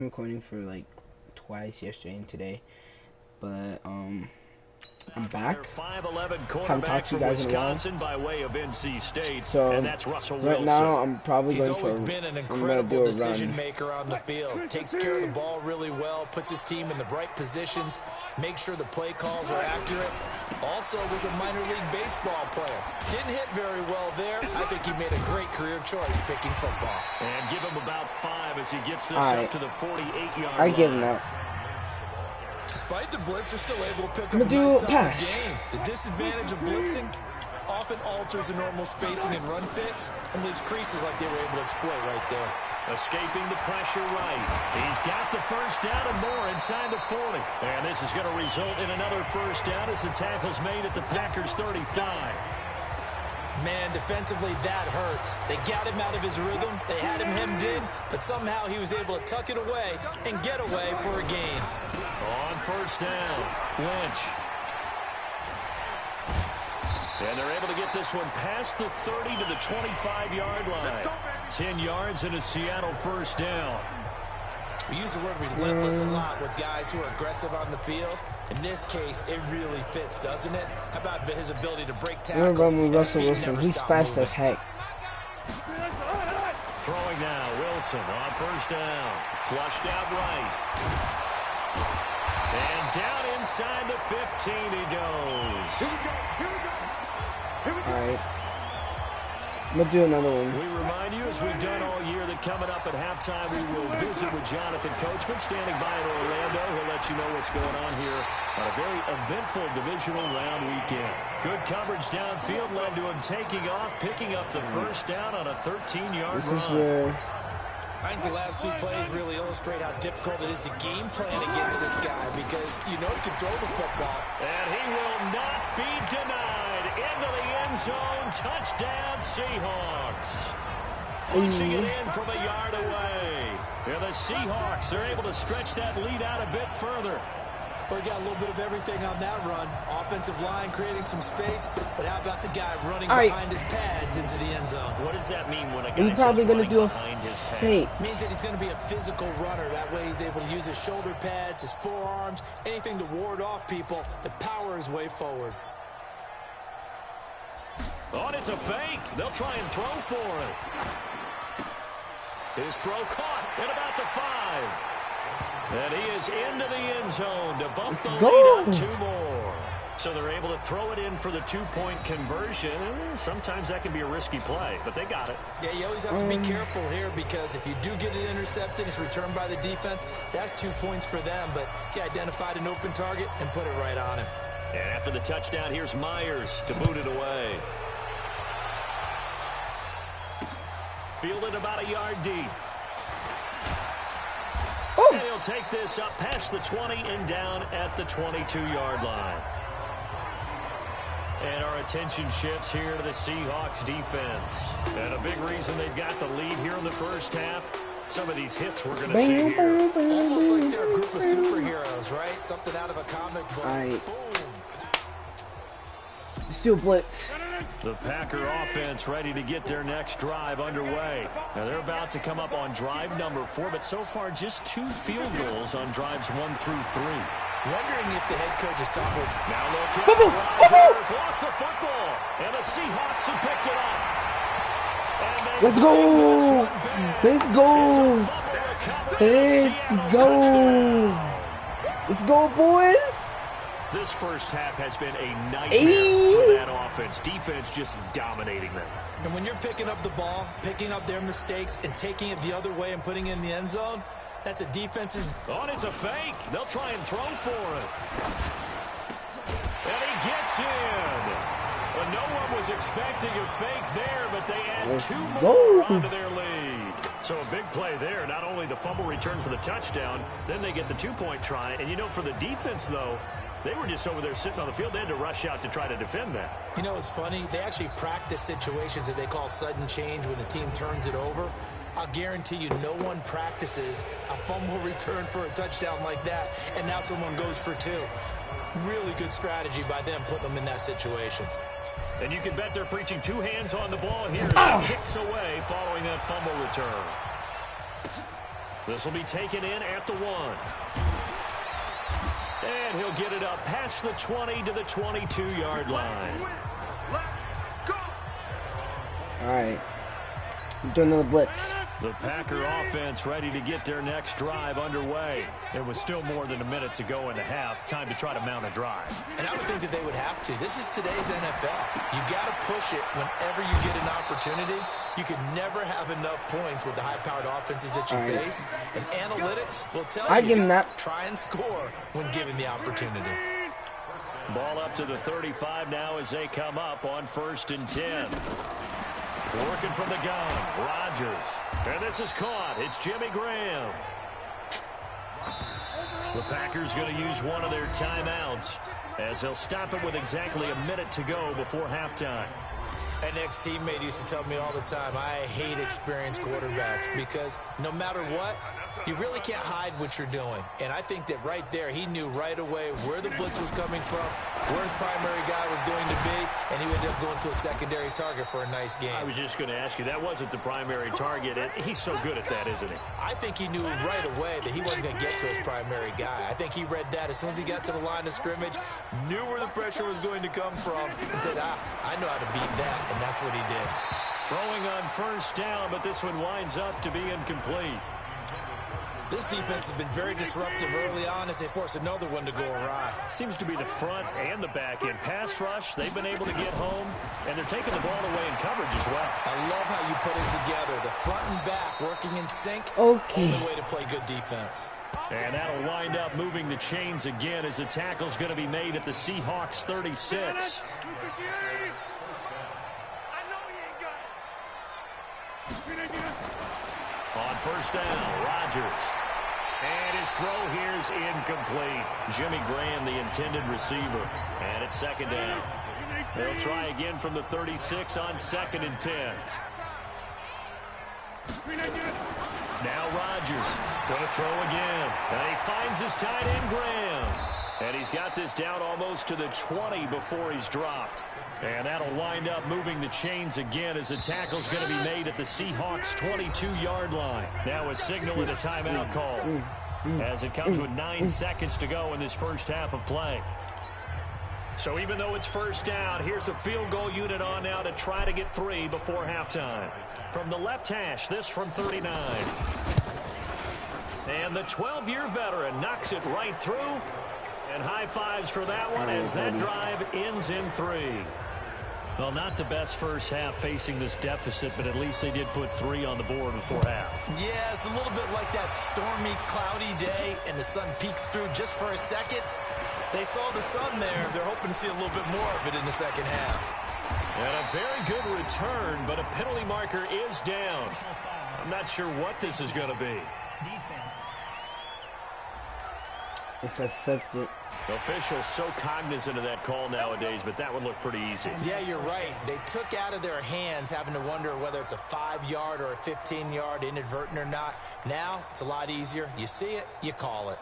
recording for like twice yesterday and today, but I'm back. 5'11" Haven't talked to you guys in a while. By way of NC State, So and that's Russell right Wilson. now I'm probably He's going always for. been an I'm gonna incredible do a decision run. maker on the field. Takes care of the ball really well, puts his team in the right positions, makes sure the play calls are accurate. Also was a minor league baseball player. Didn't hit very well there. I think he made a great career choice picking football. And give him about 5 as he gets this All right. up to the 48-yard I line. give him that. Despite the blitz, they're still able to pick I'm up a gonna do nice a solid pass. game. The disadvantage of blitzing often alters the normal spacing and run fits and leaves creases like they were able to exploit right there. Escaping the pressure right. He's got the first down and more inside the 40. And this is going to result in another first down as the tackle's made at the Packers 35. Man, defensively, that hurts. They got him out of his rhythm. They had him hemmed in, but somehow he was able to tuck it away and get away for a gain. On first down, Lynch. And they're able to get this one past the 30 to the 25-yard line. 10 yards and a Seattle first down. We use the word relentless a lot with guys who are aggressive on the field. In this case, it really fits, doesn't it? How about his ability to break I'm gonna tackles? run with and his Russell feet Wilson. never He's stop fast moving. as heck. Throwing now, Wilson on first down. Flushed out right. And down inside the 15 he goes. All right. I'm gonna do another one. We remind you, as we've done all year, that coming up at halftime, we will visit with Jonathan Coachman, standing by in Orlando. He'll let you know what's going on here on a very eventful divisional round weekend. Good coverage downfield led to him taking off, picking up the first down on a 13-yard This run. is where. I think the last two plays really illustrate how difficult it is to game plan against this guy because you know he can throw the football. And he will not be denied. Into the end zone. Touchdown, Seahawks. Punching it in from a yard away. And the Seahawks are able to stretch that lead out a bit further. Well, he got a little bit of everything on that run. Offensive line creating some space, but how about the guy running behind his pads into the end zone? What does that mean when a guy He's probably gonna do a behind his pad? fake. Means that he's going to be a physical runner. That way he's able to use his shoulder pads, his forearms, anything to ward off people to power his way forward. Oh, and it's a fake. They'll try and throw for it. His throw caught at about the 5. And he is into the end zone to bump the lead up 2 more. So they're able to throw it in for the 2-point conversion. Sometimes that can be a risky play, but they got it. Yeah, you always have to be careful here because if you do get it intercepted, it's returned by the defense, that's 2 points for them. But he identified an open target and put it right on him. And after the touchdown, here's Myers to boot it away. Fielded about a yard deep. Oh. And he'll take this up past the 20 and down at the 22-yard line. And our attention shifts here to the Seahawks defense. And a big reason they've got the lead here in the first half. Some of these hits we're going to see here. Almost like they're a group of superheroes, right? Something out of a comic book. All right. Boom. Let's do a blitz. The Packer offense ready to get their next drive underway. Now they're about to come up on drive number 4, but so far just 2 field goals on drives 1 through 3. Wondering if the head coach is talking with... Now look at Rodgers lost the football, and the Seahawks have picked it up. And they Let's go! Let's go! Let's go, boys! This first half has been a nightmare for that offense. Defense just dominating them. And when you're picking up the ball, picking up their mistakes, and taking it the other way and putting it in the end zone, that's a defense's... Oh, and it's a fake. They'll try and throw for it. And he gets in. Well, no one was expecting a fake there, but they add 2 more onto their lead. So a big play there. Not only the fumble return for the touchdown, then they get the 2-point try. And, you know, for the defense, though, they were just over there sitting on the field. They had to rush out to try to defend that. You know, it's funny. They actually practice situations that they call sudden change when the team turns it over. I'll guarantee you no one practices a fumble return for a touchdown like that, and now someone goes for 2. Really good strategy by them putting them in that situation. And you can bet they're preaching 2 hands on the ball here as he kicks away following that fumble return. This will be taken in at the 1. And he'll get it up past the 20 to the 22-yard line. All right. I'm doing another blitz. The Packer offense ready to get their next drive underway. There was still more than a minute to go in the half. Time to try to mount a drive. And I would think that they would have to. This is today's NFL. You got to push it whenever you get an opportunity. You can never have enough points with the high-powered offenses that you face. And analytics will tell you, give him that. Try and score when given the opportunity. Ball up to the 35 now as they come up on 1st and 10. Working from the gun, Rodgers. And this is caught. It's Jimmy Graham. The Packers going to use one of their timeouts as they'll stop it with exactly a minute to go before halftime. An ex-teammate used to tell me all the time, I hate experienced quarterbacks because no matter what, you really can't hide what you're doing. And I think that right there, he knew right away where the blitz was coming from, where his primary guy was going to be, and he ended up going to a secondary target for a nice game. I was just going to ask you, that wasn't the primary target. He's so good at that, isn't he? I think he knew right away that he wasn't going to get to his primary guy. I think he read that as soon as he got to the line of scrimmage, knew where the pressure was going to come from, and said, I know how to beat that, and that's what he did. Throwing on 1st down, but this one winds up to be incomplete. This defense has been very disruptive early on as they force another one to go awry. Seems to be the front and the back end. Pass rush, they've been able to get home, and they're taking the ball away in coverage as well. I love how you put it together. The front and back working in sync. Okay. Only way to play good defense. And that'll wind up moving the chains again as the tackle's going to be made at the Seahawks 36. On 1st down, Rodgers. And his throw here is incomplete. Jimmy Graham, the intended receiver. And it's 2nd down. They'll try again from the 36 on 2nd and 10. Now Rodgers going to throw again. And he finds his tight end, Graham. And he's got this down almost to the 20 before he's dropped. And that'll wind up moving the chains again as the tackle's going to be made at the Seahawks 22-yard line. Now a signal and a timeout call as it comes with 9 seconds to go in this first half of play. So even though it's 1st down, here's the field goal unit on now to try to get 3 before halftime. From the left hash, this from 39. And the 12-year veteran knocks it right through. And high fives for that one as that drive ends in 3. Well, not the best first half facing this deficit, but at least they did put 3 on the board before half. Yeah, it's a little bit like that stormy, cloudy day, and the sun peeks through just for a second. They saw the sun there. They're hoping to see a little bit more of it in the second half. And a very good return, but a penalty marker is down. I'm not sure what this is going to be. Defense. It's accepted. Officials so cognizant of that call nowadays, but that would look pretty easy. Yeah, you're right. They took out of their hands having to wonder whether it's a 5-yard or a 15-yard inadvertent or not. Now, it's a lot easier. You see it, you call it.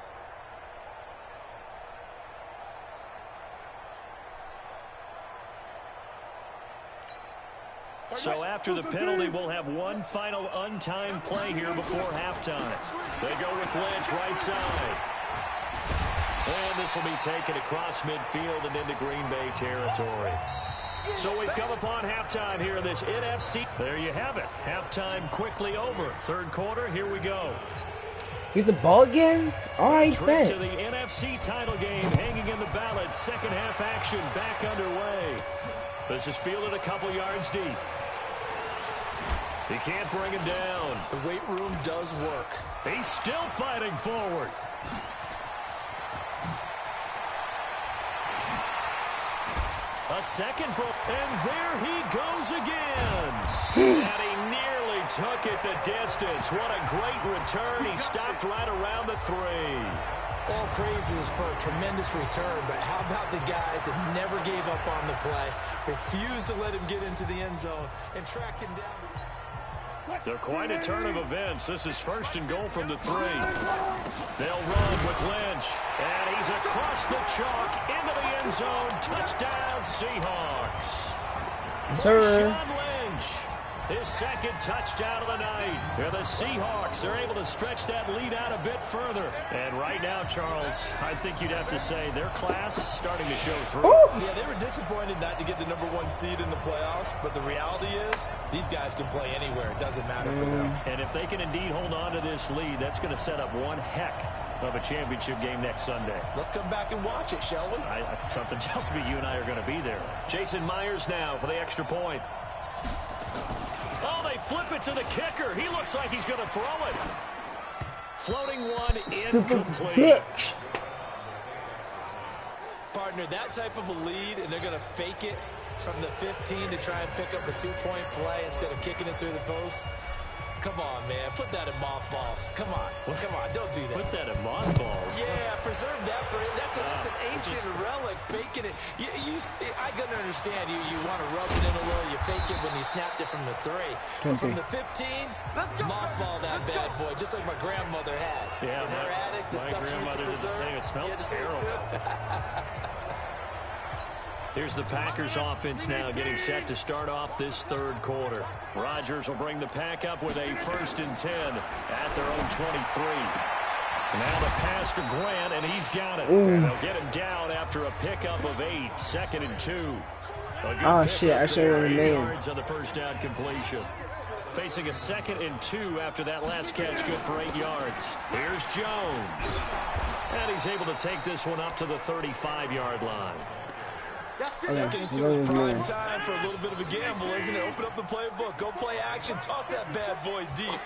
So after the penalty, we'll have one final untimed play here before halftime. They go with Lynch right side. And this will be taken across midfield and into Green Bay territory. So we've come upon halftime here in this NFC. There you have it. Halftime quickly over. 3rd quarter, here we go. Get the ball again? All right, Trip bet. to the NFC title game hanging in the balance. Second half action back underway. This is fielded a couple yards deep. He can't bring him down. The weight room does work. He's still fighting forward. A second for, and there he goes again. And he nearly took it the distance. What a great return. He stopped right around the 3. All praises for a tremendous return, but how about the guys that never gave up on the play, refused to let him get into the end zone, and tracked him down? They're quite a turn of events. This is 1st and goal from the 3. They'll run with Lynch. And he's across the chalk into the end zone. Touchdown, Seahawks. Sir. Marshawn Lynch. His second touchdown of the night. And the Seahawks are able to stretch that lead out a bit further. And right now, Charles, I think you'd have to say their class starting to show through. Yeah, they were disappointed not to get the #1 seed in the playoffs, but the reality is these guys can play anywhere. It doesn't matter for them. And if they can indeed hold on to this lead, that's going to set up one heck of a championship game next Sunday. Let's come back and watch it, shall we? Something tells me you and I are going to be there. Jason Myers now for the extra point. Oh, they flip it to the kicker. He looks like he's going to throw it. Floating one, incomplete. Partner, that type of a lead, and they're going to fake it from the 15 to try and pick up a 2-point play instead of kicking it through the post. Come on, man. Put that in mothballs. Come on. Come on. Don't do that. Put that in mothballs? Yeah, preserve that for it. That's an ancient relic, faking it. I can understand you want to rub it in a little. You fake it when you snapped it from the 3. But from the 15, mothball that bad boy, just like my grandmother had. Yeah, in her attic, the stuff she used to preserve. It smelled terrible. Here's the Packers offense now getting set to start off this third quarter. Rodgers will bring the pack up with a 1st and 10 at their own 23. Now the pass to Grant, and he's got it. They'll get him down after a pickup of 8, 2nd and 2. Oh, shit, I should have remained. Yards on the first down completion. Facing a 2nd and 2 after that last catch, good for 8 yards. Here's Jones. And he's able to take this one up to the 35-yard line. 2nd and 2 is prime time for a little bit of a gamble, isn't it? Open up the playbook, go play action, toss that bad boy deep.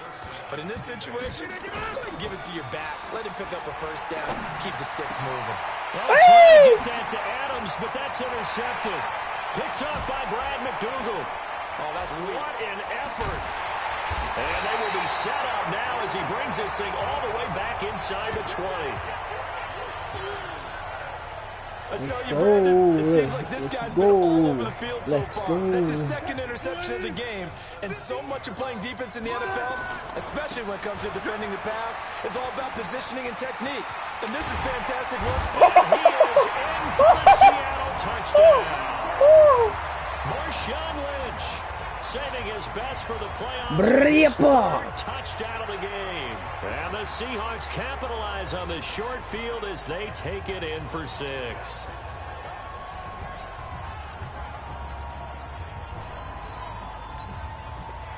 But in this situation, go ahead and give it to your back. Let him pick up a 1st down. Keep the sticks moving. Well, trying to get that to Adams, but that's intercepted. Picked up by Brad McDougal. Oh, that's sweet. What an effort. And they will be set up now as he brings this thing all the way back inside the 20. I tell you, Brandon, it seems like this guy's been all over the field so far. That's his 2nd interception of the game. And so much of playing defense in the NFL, especially when it comes to defending the pass, is all about positioning and technique. And this is fantastic work. He is in for the Seattle touchdown. Marshawn Lynch saving his best for the playoffs. Third touchdown of the game. And the Seahawks capitalize on the short field as they take it in for 6.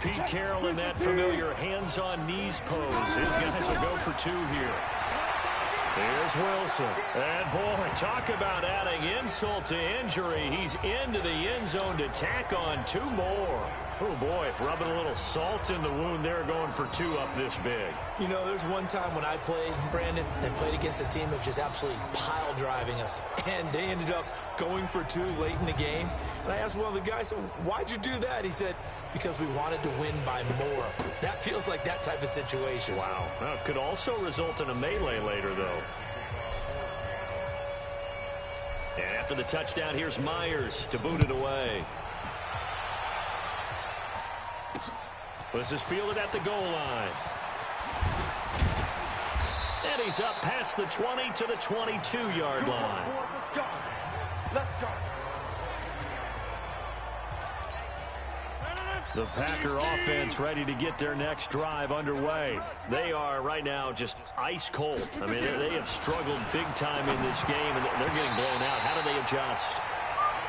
Pete Carroll in that familiar hands-on knees pose. His guys will go for 2 here. Here's Wilson. And, boy, talk about adding insult to injury. He's into the end zone to tack on 2 more. Oh, boy, rubbing a little salt in the wound there, going for 2 up this big. You know, there's one time when I played, Brandon, and played against a team that was just absolutely pile driving us. And they ended up going for 2 late in the game. And I asked one of the guys, why'd you do that? He said, because we wanted to win by more. That feels like that type of situation. Wow. Well, could also result in a melee later, though. And after the touchdown, here's Myers to boot it away. This is fielded at the goal line. And he's up past the 20 to the 22-yard line. Let's go. The Packer offense ready to get their next drive underway. They are right now just ice cold. I mean, they have struggled big time in this game, and they're getting blown out. How do they adjust?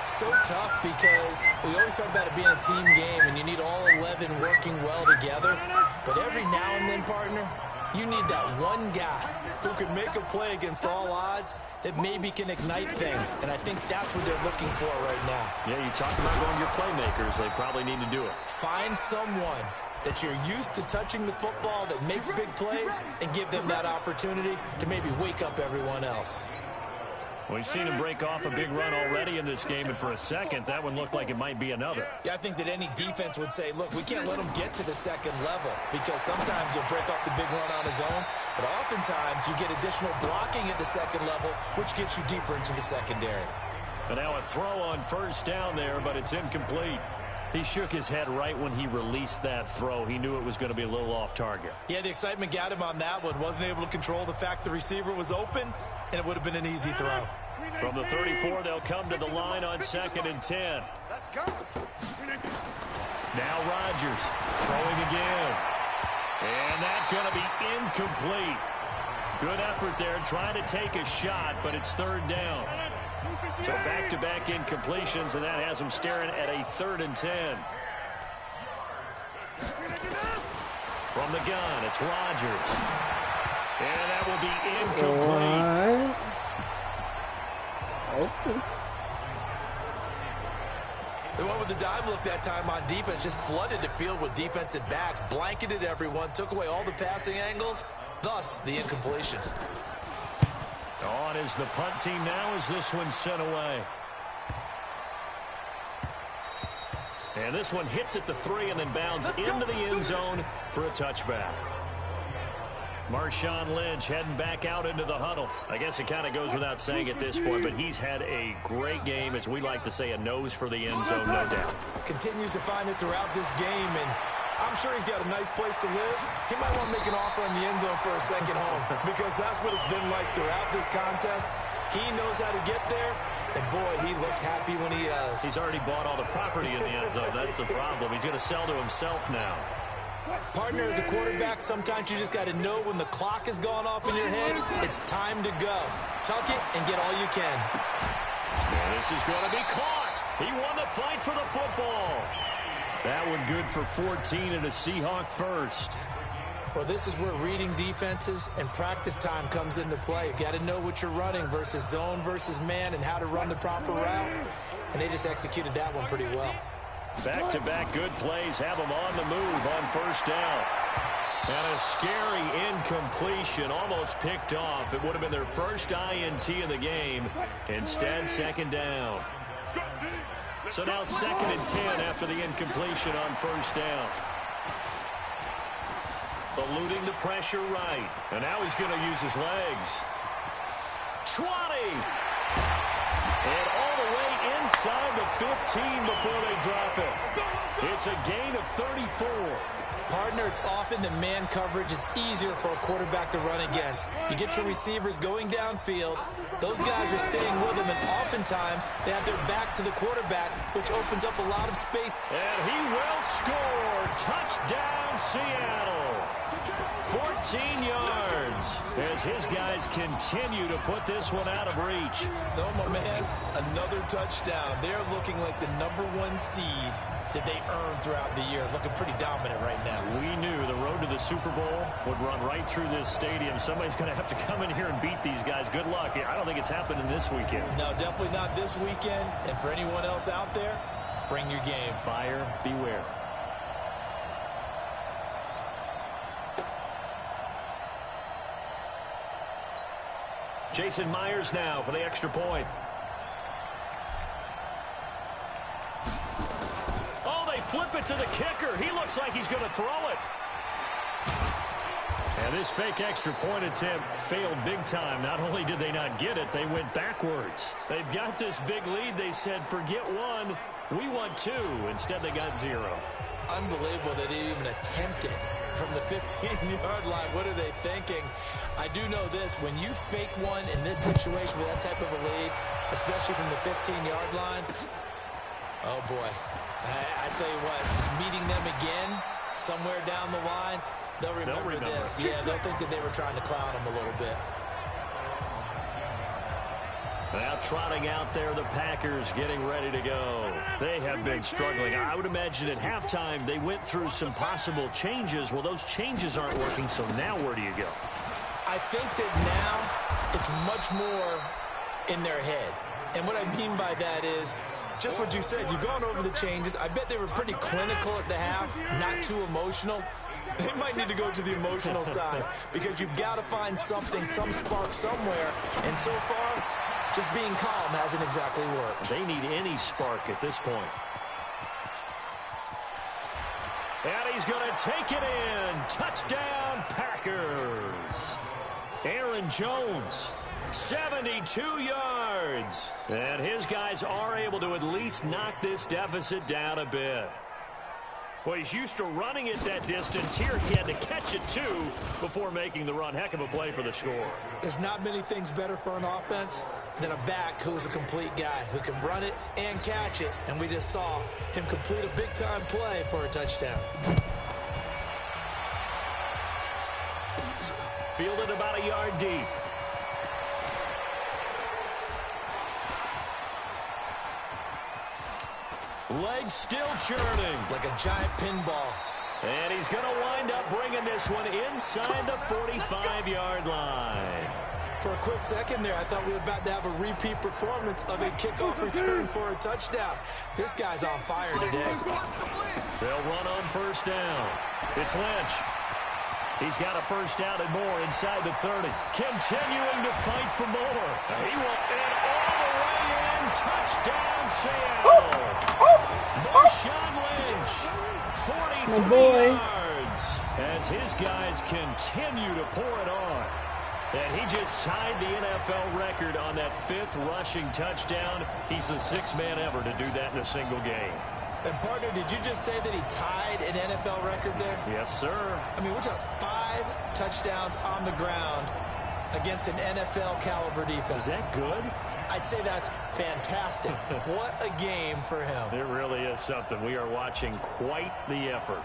So tough because we always talk about it being a team game and you need all 11 working well together. But every now and then, partner, you need that one guy who can make a play against all odds that maybe can ignite things. And I think that's what they're looking for right now. Yeah, you talk about going to your playmakers. They probably need to do it. Find someone that you're used to touching the football that makes big plays and give them that opportunity to maybe wake up everyone else. We've seen him break off a big run already in this game, and for a second, that one looked like it might be another. Yeah, I think that any defense would say, look, we can't let him get to the 2nd level because sometimes he'll break off the big run on his own, but oftentimes you get additional blocking at the 2nd level, which gets you deeper into the secondary. And now a throw on 1st down there, but it's incomplete. He shook his head right when he released that throw. He knew it was going to be a little off target. Yeah, the excitement got him on that one. Wasn't able to control the fact the receiver was open, and it would have been an easy throw. From the 34, they'll come to the line on 2nd and 10. Let's go. Now Rodgers throwing again. And that's going to be incomplete. Good effort there trying to take a shot, but it's third down. So back-to-back incompletions, and that has them staring at a 3rd and 10. From the gun, it's Rodgers. And that will be incomplete. Okay. The one with the dive look that time on defense just flooded the field with defensive backs, blanketed everyone, took away all the passing angles, thus the incompletion. On is the punt team now as this one's sent away. And this one hits at the 3 and then bounds into the end zone for a touchback. Marshawn Lynch heading back out into the huddle. I guess it kind of goes without saying at this point, but he's had a great game, as we like to say, a nose for the end zone, no doubt. Continues to find it throughout this game, and I'm sure he's got a nice place to live. He might want to make an offer in the end zone for a second home, because that's what it's been like throughout this contest. He knows how to get there, and boy, he looks happy when he does. He's already bought all the property in the end zone. That's the problem. He's going to sell to himself now. Partner, as a quarterback, sometimes you just got to know when the clock has gone off in your head, it's time to go. Tuck it and get all you can. And this is going to be caught. He won the fight for the football. That one good for 14 and a Seahawk first. Well, this is where reading defenses and practice time comes into play. You got to know what you're running versus zone versus man and how to run the proper route. And they just executed that one pretty well. Back-to-back good plays have them on the move on first down. And a scary incompletion, almost picked off. It would have been their first INT in the game. Instead, second down. So now 2nd and 10 after the incompletion on first down. Eluding the pressure right. And now he's going to use his legs. 20. And all the way inside the 15 before they drop it. It's a gain of 34. Partner, it's often that man coverage is easier for a quarterback to run against. You get your receivers going downfield. Those guys are staying with them, and oftentimes they have their back to the quarterback, which opens up a lot of space. And he will score. Touchdown, Seattle. 14 yards as his guys continue to put this one out of reach. So, my man, another touchdown. They're looking like the #1 seed that they earned throughout the year. Looking pretty dominant right now. We knew the road to the Super Bowl would run right through this stadium. Somebody's going to have to come in here and beat these guys. Good luck. I don't think it's happening this weekend. No, definitely not this weekend. And for anyone else out there, bring your game. Buyer beware. Jason Myers now for the extra point. Oh, they flip it to the kicker. He looks like he's going to throw it. And this fake extra point attempt failed big time. Not only did they not get it, they went backwards. They've got this big lead. They said, forget one, we want 2. Instead, they got 0. Unbelievable that they even attempted from the 15-yard line. What are they thinking? I do know this. When you fake one in this situation with that type of a lead, especially from the 15-yard line, oh, boy. I tell you what, meeting them again somewhere down the line, they'll remember this. Yeah, they'll think that they were trying to clown them a little bit. Now trotting out there, the Packers getting ready to go. They have been struggling. I would imagine at halftime they went through some possible changes. Well, those changes aren't working, so now where do you go? I think that now it's much more in their head. And what I mean by that is just what you said. You've gone over the changes. I bet they were pretty clinical at the half, not too emotional. They might need to go to the emotional side because you've got to find something, some spark somewhere. And so far, just being calm hasn't exactly worked. They need any spark at this point. And he's going to take it in. Touchdown, Packers. Aaron Jones, 72 yards. And his guys are able to at least knock this deficit down a bit. Well, he's used to running it that distance. Here he had to catch it, too, before making the run. Heck of a play for the score. There's not many things better for an offense than a back who is a complete guy, who can run it and catch it. And we just saw him complete a big-time play for a touchdown. Fielded about a yard deep. Legs still churning. Like a giant pinball. And he's going to wind up bringing this one inside the 45-yard line. For a quick second there, I thought we were about to have a repeat performance of a kickoff return for a touchdown. This guy's on fire today. They'll run on first down. It's Lynch. He's got a first down and more inside the 30. Continuing to fight for more. He will in all the way in. Touchdown, Seattle. Marshawn Lynch, 43 yards. As his guys continue to pour it on. And he just tied the NFL record on that 5th rushing touchdown. He's the 6th man ever to do that in a single game. And, partner, did you just say that he tied an NFL record there? Yes, sir. I mean, we're talking 5 touchdowns on the ground against an NFL-caliber defense. Is that good? I'd say that's fantastic. What a game for him. It really is something. We are watching quite the effort.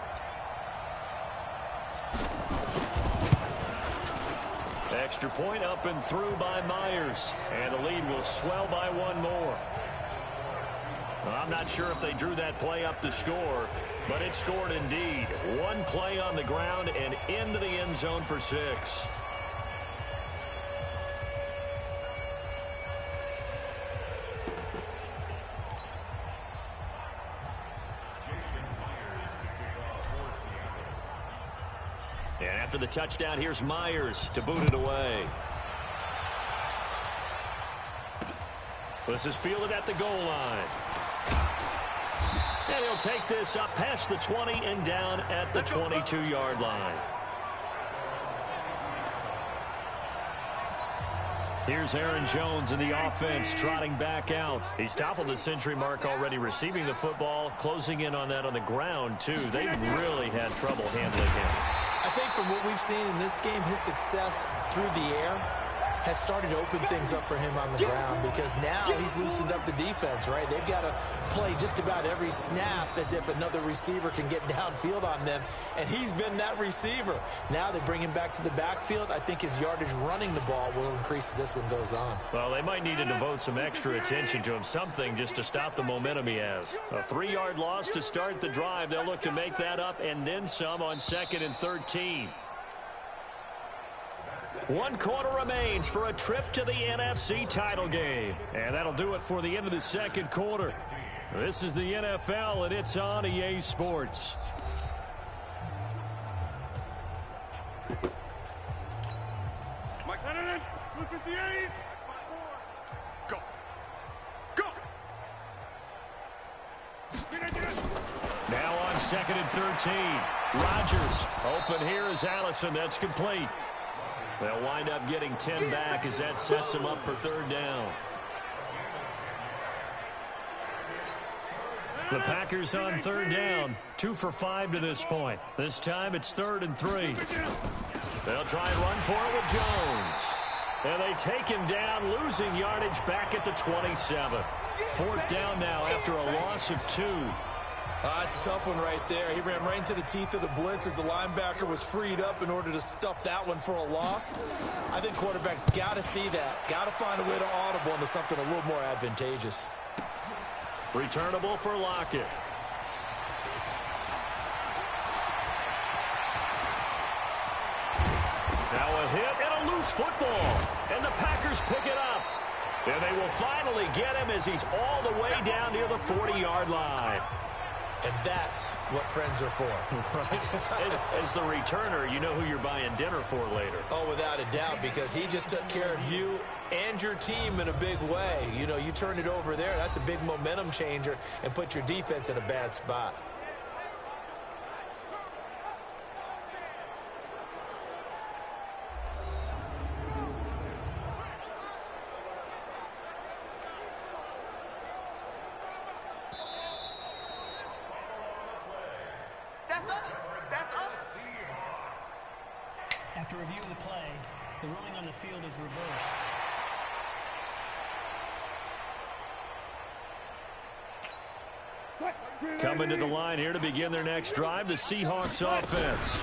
Extra point up and through by Myers. And the lead will swell by 1 more. Well, I'm not sure if they drew that play up to score, but it scored indeed. 1 play on the ground and into the end zone for 6. And after the touchdown, here's Myers to boot it away. This is fielded at the goal line. And he'll take this up past the 20 and down at the 22-yard line. Here's Aaron Jones in the offense trotting back out. He's toppled the century mark already receiving the football, closing in on that on the ground, too. They've really had trouble handling him. I think from what we've seen in this game, his success through the air has started to open things up for him on the ground, because now he's loosened up the defense, right? They've got to play just about every snap as if another receiver can get downfield on them, and he's been that receiver. Now they bring him back to the backfield. I think his yardage running the ball will increase as this one goes on. Well, they might need to devote some extra attention to him, something just to stop the momentum he has. A 3-yard loss to start the drive. They'll look to make that up and then some on 2nd and 13. 1 quarter remains for a trip to the NFC title game. And that'll do it for the end of the 2nd quarter. This is the NFL, and it's on EA Sports. Mike Lennon, 258. Go. Go. Now on 2nd and 13. Rodgers open here is Allison. That's complete. They'll wind up getting 10 back as that sets them up for 3rd down. The Packers on 3rd down. 2 for 5 to this point. This time it's 3rd and 3. They'll try and run for it with Jones. And they take him down, losing yardage back at the 27. 4th down now after a loss of 2. It's a tough one right there. He ran right into the teeth of the blitz as the linebacker was freed up in order to stuff that one for a loss. I think quarterbacks got to see that. Got to find a way to audible into something a little more advantageous. Returnable for Lockett. Now a hit and a loose football. And the Packers pick it up. And they will finally get him as he's all the way down near the 40-yard line. And that's what friends are for. Right? As the returner, you know who you're buying dinner for later. Oh, without a doubt, because he just took care of you and your team in a big way. You know, you turn it over there, that's a big momentum changer, and put your defense in a bad spot. That's us. After review of the play, the ruling on the field is reversed. Coming to the line here to begin their next drive, the Seahawks offense.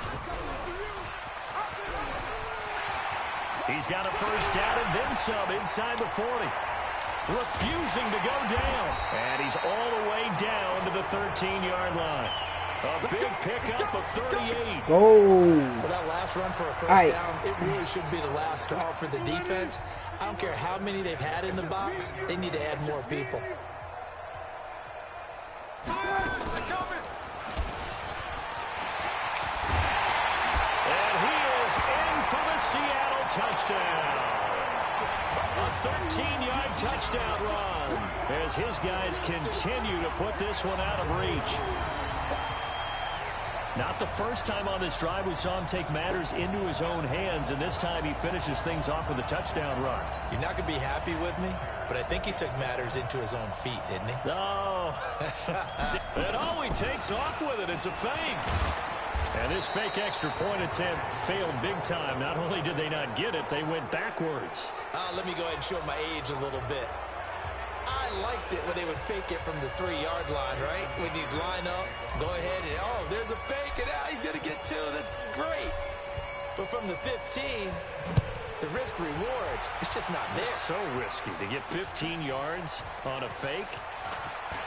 He's got a first down and then some inside the 40. Refusing to go down. And he's all the way down to the 13-yard line. A big pickup of 38. Oh. Well, that last run for a first down, it really should be the last straw for the defense. I don't care how many they've had in the box. They need to add more people. And he is in for the Seattle touchdown. A 13-yard touchdown run as his guys continue to put this one out of reach. Not the first time on this drive we saw him take matters into his own hands, and this time he finishes things off with a touchdown run. You're not going to be happy with me, but I think he took matters into his own feet, didn't he? No. And all he takes off with it, it's a fake. And this fake extra point attempt failed big time. Not only did they not get it, they went backwards. Let me go ahead and show my age a little bit. I liked it when they would fake it from the 3-yard line, right? When you'd line up, go ahead and, oh, there's a fake, and now he's going to get 2. That's great. But from the 15, the risk-reward, it's just not there. It's so risky to get 15 yards on a fake.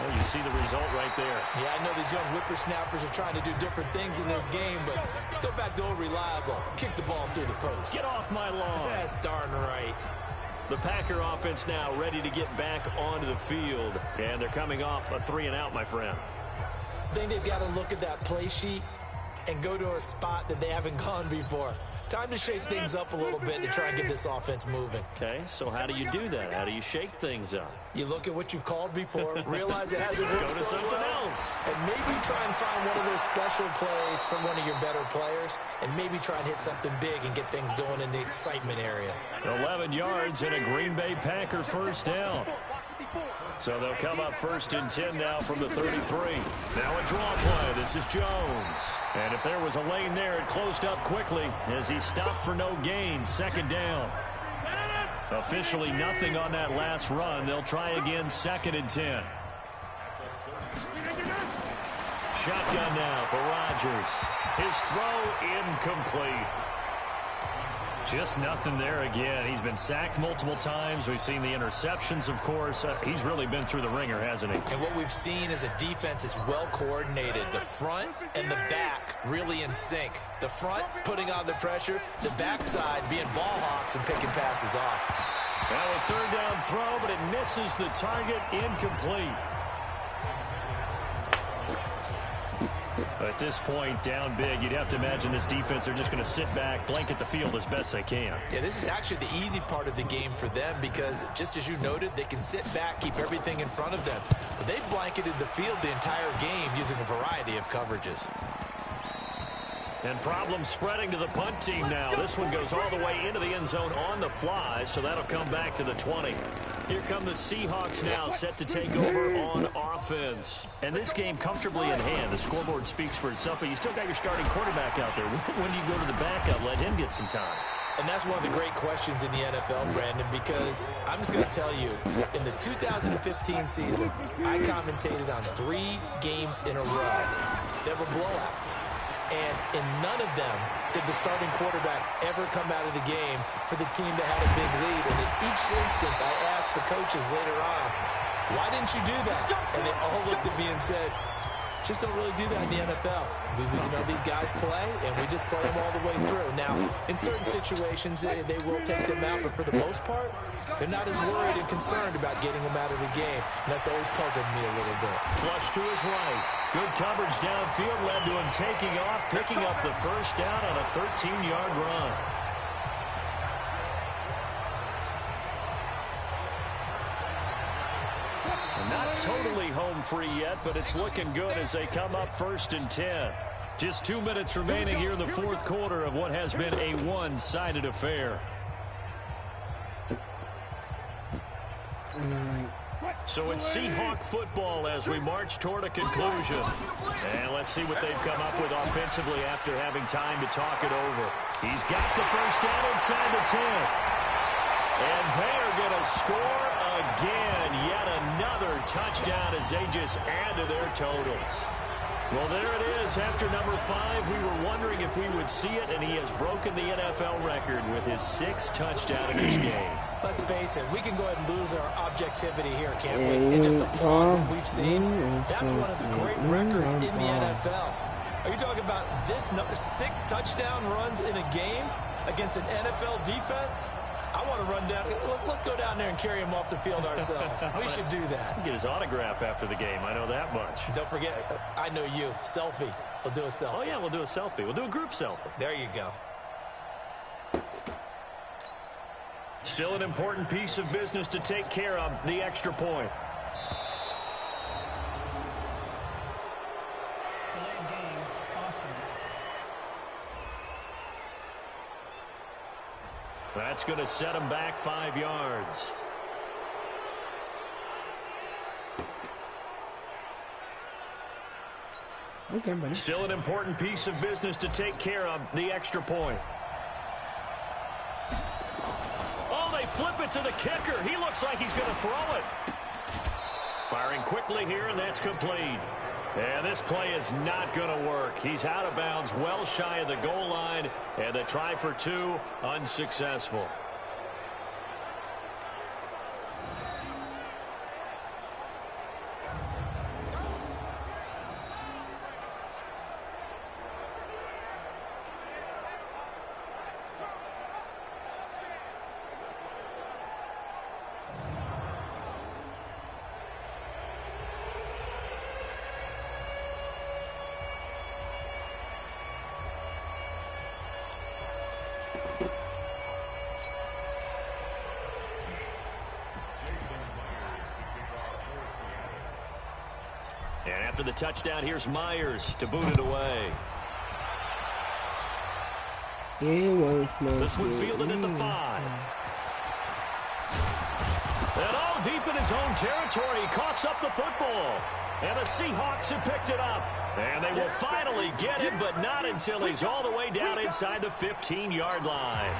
Well, you see the result right there. Yeah, I know these young whippersnappers are trying to do different things in this game, but let's go back to old reliable. Kick the ball through the post. Get off my lawn. That's darn right. The Packer offense now ready to get back onto the field. And they're coming off a 3-and-out, my friend. I think they've got to look at that play sheet and go to a spot that they haven't gone before. Time to shake things up a little bit to try and get this offense moving. Okay, so how do you do that? How do you shake things up? You look at what you've called before, realize it hasn't worked Go to so something well, else. and maybe try and find one of those special plays from one of your better players, and maybe try and hit something big and get things going in the excitement area. 11 yards and a Green Bay Packer first down. So they'll come up 1st and 10 now from the 33. Now a draw play. This is Jones. And if there was a lane there, it closed up quickly as he stopped for no gain. 2nd down. Officially nothing on that last run. They'll try again 2nd and 10. Shotgun now for Rodgers. His throw incomplete. Just nothing there again. He's been sacked multiple times. We've seen the interceptions, of course. He's really been through the ringer, hasn't he? And what we've seen is a defense that's well coordinated. The front and the back really in sync. The front putting on the pressure. The backside being ball hawks and picking passes off. Now a 3rd down throw, but it misses the target. Incomplete. At this point, down big, you'd have to imagine this defense are just going to sit back, blanket the field as best they can. Yeah, this is actually the easy part of the game for them because, just as you noted, they can sit back, keep everything in front of them. But they've blanketed the field the entire game using a variety of coverages. And problems spreading to the punt team now. This one goes all the way into the end zone on the fly, so that'll come back to the 20. Here come the Seahawks now, set to take over on offense. And this game comfortably in hand. The scoreboard speaks for itself, but you still got your starting quarterback out there. When do you go to the backup, let him get some time? And that's one of the great questions in the NFL, Brandon, because I'm just going to tell you, in the 2015 season, I commentated on 3 games in a row that were blowouts. And in none of them did the starting quarterback ever come out of the game for the team that had a big lead. And in each instance, I asked the coaches later on, why didn't you do that? And they all looked at me and said, just don't really do that in the NFL. We these guys play, and we just play them all the way through. Now, in certain situations, they will take them out, but for the most part, they're not as worried and concerned about getting them out of the game. And that's always puzzled me a little bit. Flush to his right. Good coverage downfield led to him taking off, picking up the first down on a 13-yard run. Not totally home free yet, but it's looking good as they come up 1st and 10. Just 2 minutes remaining here in the 4th quarter of what has been a one-sided affair. So it's Seahawk football as we march toward a conclusion. And let's see what they've come up with offensively after having time to talk it over. He's got the first down inside the 10. And they are going to score again. Yet another touchdown as they just add to their totals. Well, there it is. After number 5, we were wondering if we would see it, and he has broken the NFL record with his 6th touchdown in this game. Let's face it, we can go ahead and lose our objectivity here, can't we? And just applaud what we've seen. That's one of the great records in the NFL. Are you talking about this 6 touchdown runs in a game against an NFL defense? I want to run down. Let's go down there and carry him off the field ourselves. We should do that. Get his autograph after the game. I know that much. Don't forget, I know you. Selfie. We'll do a selfie. Oh, yeah, we'll do a selfie. We'll do a group selfie. There you go. Still an important piece of business to take care of, the extra point. Delay of game, offense. That's going to set him back 5 yards. Okay, buddy. Still an important piece of business to take care of, the extra point. Oh, they flip it to the kicker. He looks like he's going to throw it. Firing quickly here, and that's complete. And this play is not going to work. He's out of bounds, well shy of the goal line, and the try for 2, unsuccessful. And after the touchdown, here's Myers to boot it away. This one fielded at the 5. And oh, deep in his own territory, he coughs up the football. And the Seahawks have picked it up. And they will finally get him, but not until he's all the way down inside the 15-yard line.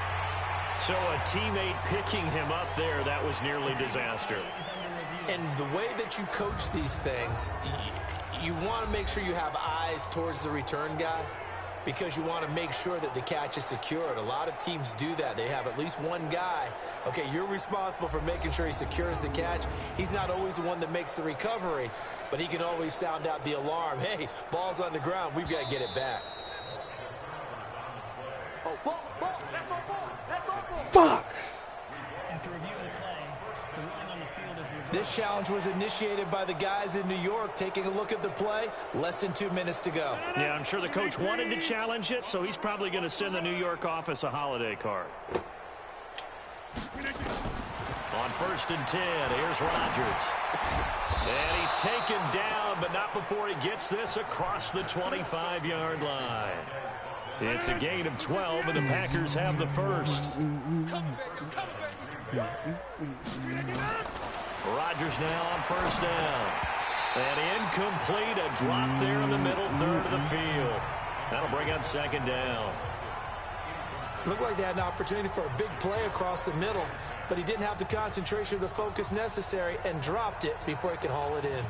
So a teammate picking him up there, that was nearly disaster. And the way that you coach these things, you want to make sure you have eyes towards the return guy because you want to make sure that the catch is secured. A lot of teams do that. They have at least one guy. Okay, you're responsible for making sure he secures the catch. He's not always the one that makes the recovery, but he can always sound out the alarm. Hey, ball's on the ground. We've got to get it back. Oh, ball. That's all ball. That's all ball. Fuck! After review of the play, the ruling on the field is reversed. This challenge was initiated by the guys in New York. Taking a look at the play, less than 2 minutes to go. Yeah, I'm sure the coach wanted to challenge it, so he's probably going to send the New York office a holiday card. On 1st and 10, here's Rodgers. And he's taken down, but not before he gets this across the 25-yard line. It's a gain of 12, and the Packers have the first. Rodgers now on 1st down. And incomplete, a drop there in the middle third of the field. That'll bring up 2nd down. Looked like they had an opportunity for a big play across the middle, but he didn't have the concentration or the focus necessary and dropped it before he could haul it in.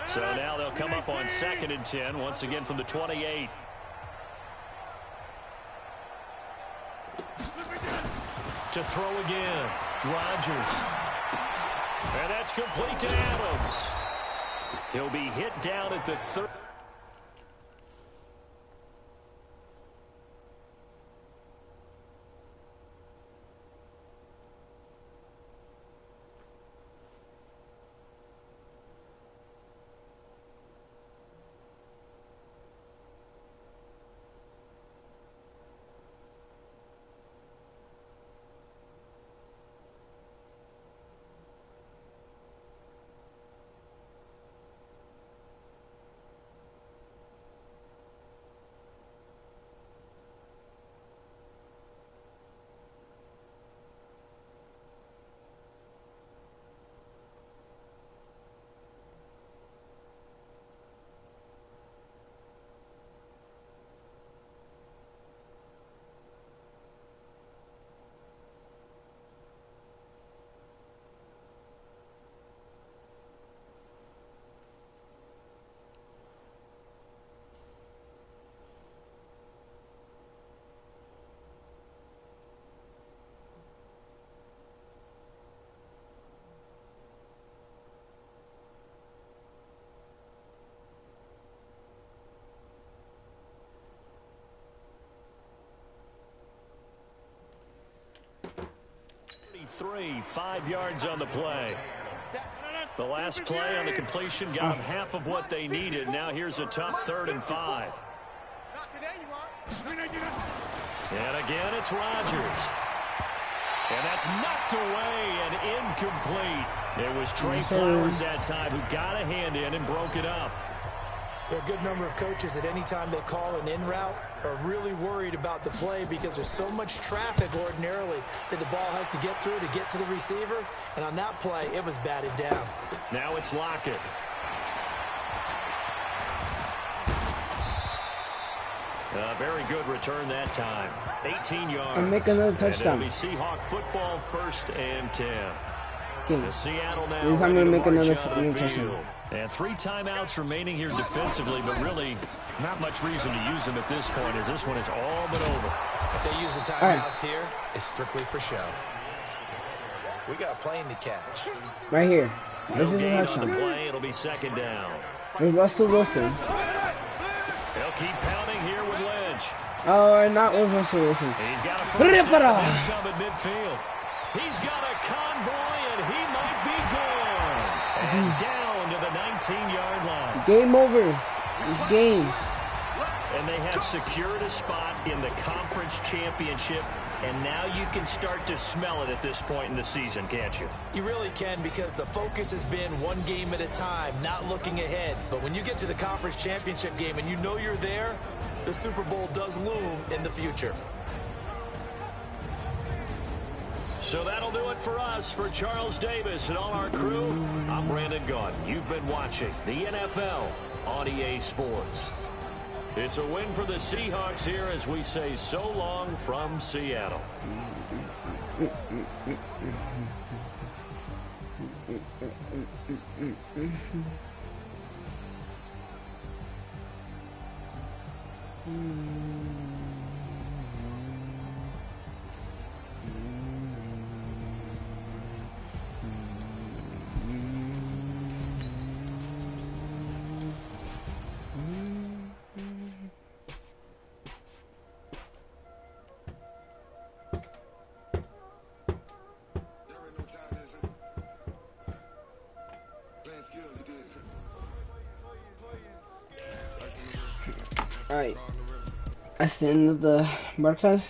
So now they'll come up on 2nd and 10, once again from the 28. To throw again, Rodgers. And that's complete to Adams. He'll be hit down at the 30. 33, 5 yards on the play. The last play on the completion got them half of what they needed. Now here's a tough 3rd and 5. And again, it's Rodgers. And that's knocked away and incomplete. It was Trey Flowers that time who got a hand in and broke it up. There are a good number of coaches at any time they call an in route are really worried about the play because there's so much traffic ordinarily that the ball has to get through to get to the receiver. And on that play, it was batted down. Now it's Lockett. A very good return that time. 18 yards. And make another touchdown. And it'll be Seahawk football, 1st and 10. Okay. Seattle now This I'm going to make another touchdown. touchdown. And 3 timeouts remaining here defensively, but really not much reason to use them at this point as this one is all but over. If they use the timeouts here, it's strictly for show. We got a plane to catch. Right here. This is a On the touchdown. play, it'll be 2nd down. There's Russell Wilson. They'll keep pounding here with Lynch. Oh, not with Russell Wilson. He's got a first down and shove at midfield. He's got a convoy, and he might be gone. And down to the 19-yard line. Game over. It's game. And they have secured a spot in the conference championship, and now you can start to smell it at this point in the season, can't you? You really can, because the focus has been one game at a time, not looking ahead. But when you get to the conference championship game and you know you're there, the Super Bowl does loom in the future. So that'll do it for us. For Charles Davis and all our crew, I'm Brandon Gaudin. You've been watching the NFL on EA Sports. It's a win for the Seahawks here as we say so long from Seattle. Alright. That's the end of the broadcast.